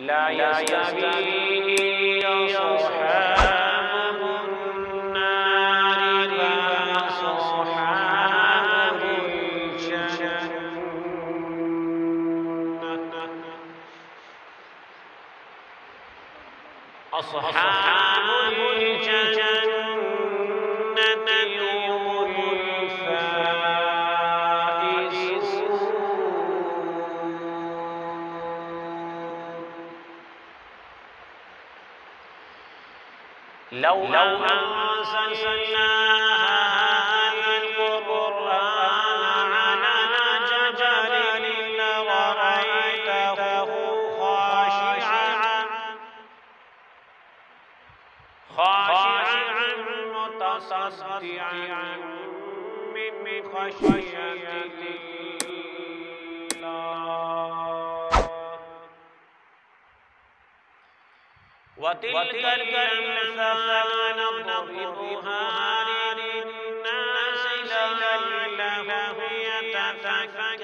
ला यस्तवी अस्हाबुन नारि व अस्हाबुल जन्नह अस्हाबुल जन्नति हुमुल फाइज़ून। लौ अंज़लना हाज़ल क़ुरआन अला जबलिन लरअयतहु ख़ाशिअन मुतसद्दिअन मिन ख़श्यतिल्लाह। वतिल्कल अम्साल नضربها लिन्नास लअल्लहुम यतफक्करून।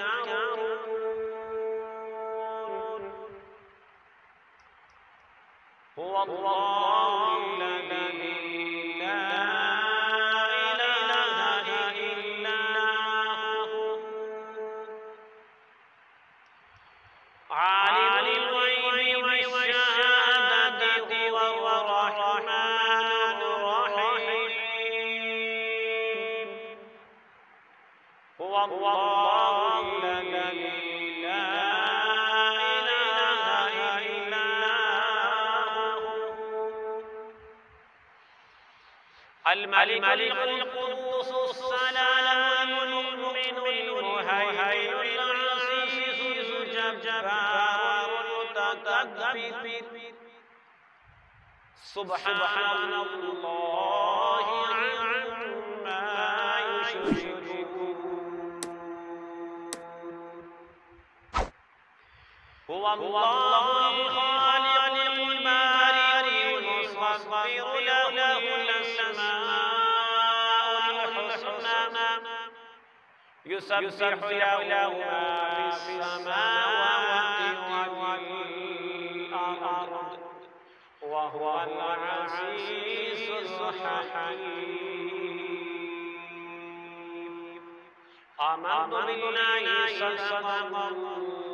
हुवल्लाहु लज़ी ला इलाहा इल्ला हु आलिमुल ग़ैबि वश्शहादति हुवल रहमानुर रहीम। हुवल्लाहु लज़ी ला इलाहा इल्ला हु अल मलिकुल कुद्दूस सलामुल मुमिनुल मुहैमिनुल अज़ीज़ुल जब्बारुल मुतकब्बिर। सुब्हानल्लाहि अम्मा युश्रिकून। हुवल्लाहुल ख़ालिक़ुल बारिउल मुसव्विरु लहुल अस्माउल हुस्ना युसब्बिहु लहु मा फ़िस समावाति वल अर्द व हुवल अज़ीज़ुल हकीम। आमन्तु बिल्लाहि सदक़ल्लाहु